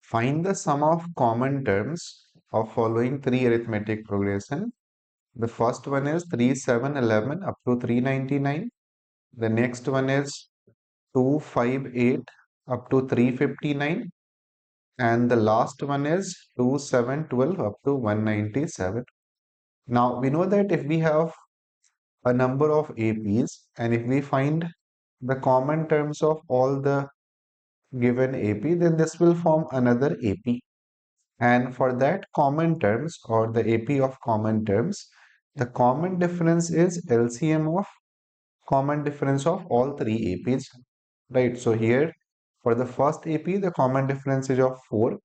Find the sum of common terms of following three arithmetic progression. The first one is 3, 7, 11 up to 399. The next one is 2, 5, 8 up to 359. And the last one is 2, 7, 12 up to 197. Now we know that if we have a number of APs and if we find the common terms of all the given AP, then this will form another AP. And for that common terms or the AP of common terms, the common difference is LCM of common difference of all three APs, right? So here for the first AP, the common difference is of 4.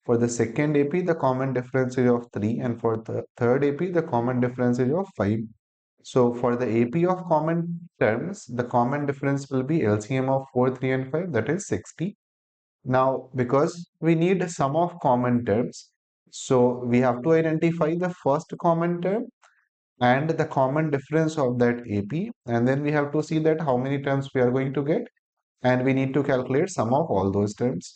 For the second AP, the common difference is of 3. And for the third AP, the common difference is of 5. So for the AP of common terms, the common difference will be LCM of 4, 3, and 5, that is 60. Now, because we need a sum of common terms, so we have to identify the first common term and the common difference of that AP, and then we have to see that how many terms we are going to get, and we need to calculate sum of all those terms.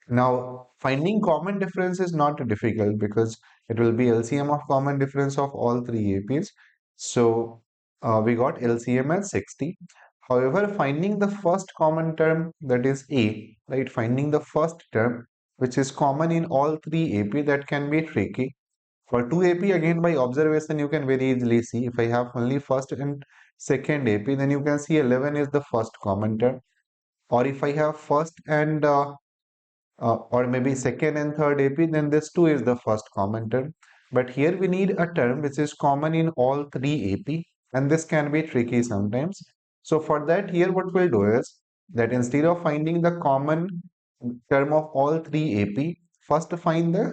Now, finding common difference is not difficult because it will be LCM of common difference of all three APs. So we got LCM as 60. However, finding the first common term, that is A, right? Finding the first term which is common in all three AP, that can be tricky. For 2 AP, again by observation, you can very easily see if I have only first and second AP, then you can see 11 is the first common term. Or if I have first and or maybe second and third AP, then this 2 is the first common term. But here we need a term which is common in all three AP, and this can be tricky sometimes. So for that, here what we'll do is that instead of finding the common term of all three AP, first find the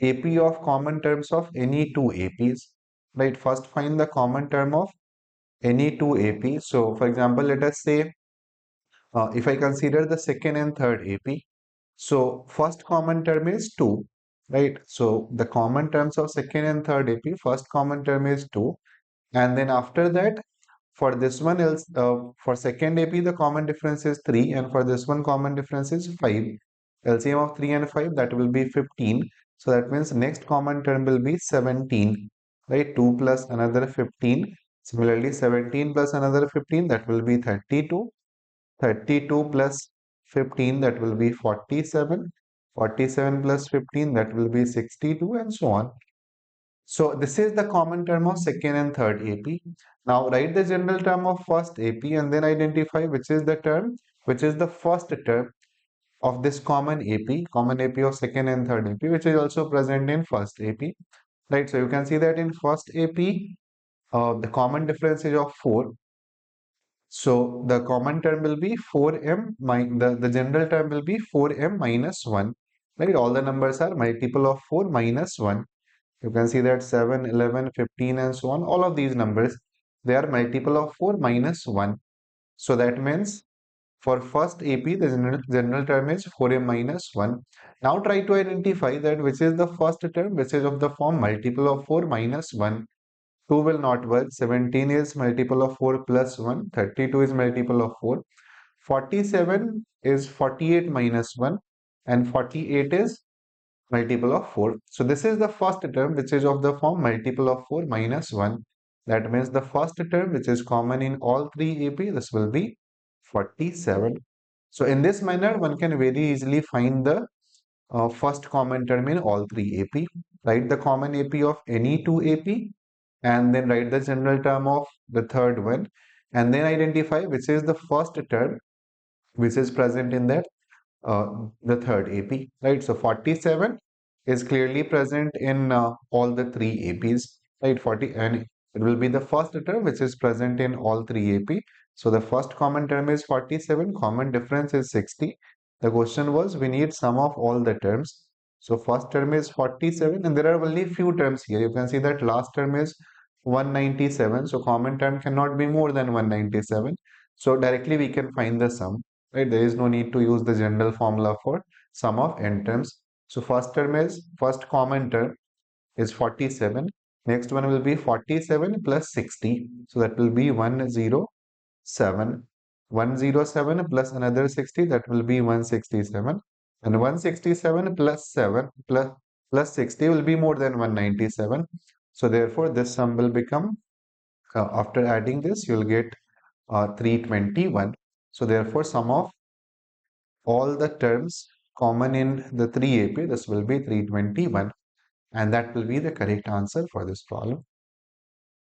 AP of common terms of any two APs, right? First find the common term of any two AP. So for example, let us say if I consider the second and third AP, so first common term is 2, right? So the common terms of second and third AP, first common term is 2. And then after that, for this one else, for second AP, the common difference is 3. And for this one, common difference is 5. LCM of 3 and 5, that will be 15. So that means next common term will be 17, right? 2 plus another 15. Similarly, 17 plus another 15, that will be 32. 32 plus 15, that will be 47. 47 plus 15, that will be 62, and so on. So this is the common term of second and third AP. Now write the general term of first AP and then identify which is the term, which is the first term of this common AP of second and third AP, which is also present in first AP. Right, so you can see that in first AP, the common difference is of 4. So the common term will be 4m, the general term will be 4m minus 1. Right, all the numbers are multiple of 4 minus 1. You can see that 7, 11, 15 and so on. All of these numbers, they are multiple of 4 minus 1. So that means for first AP, the general term is 4m minus 1. Now try to identify that which is the first term, which is of the form multiple of 4 minus 1. 2 will not work. 17 is multiple of 4 plus 1. 32 is multiple of 4. 47 is 48 minus 1. And 48 is multiple of 4. So this is the first term which is of the form multiple of 4 minus 1. That means the first term which is common in all three AP, this will be 47. So in this manner, one can very easily find the first common term in all three AP. Write the common AP of any two AP and then write the general term of the third one and then identify which is the first term which is present in that the third AP, right? So 47 is clearly present in all the three APs, right? 40, and it will be the first term which is present in all three AP. So the first common term is 47, common difference is 60. The question was we need sum of all the terms. So first term is 47 and there are only few terms here. You can see that last term is 197. So common term cannot be more than 197. So directly we can find the sum, right? There is no need to use the general formula for sum of n terms. So first term is, first common term is 47. Next one will be 47 plus 60. So that will be 107. 107 plus another 60, that will be 167. And 167 plus 7 plus 60 will be more than 197. So therefore, this sum will become, after adding this, you'll get 321. So therefore, sum of all the terms common in the 3AP, this will be 321. And that will be the correct answer for this problem.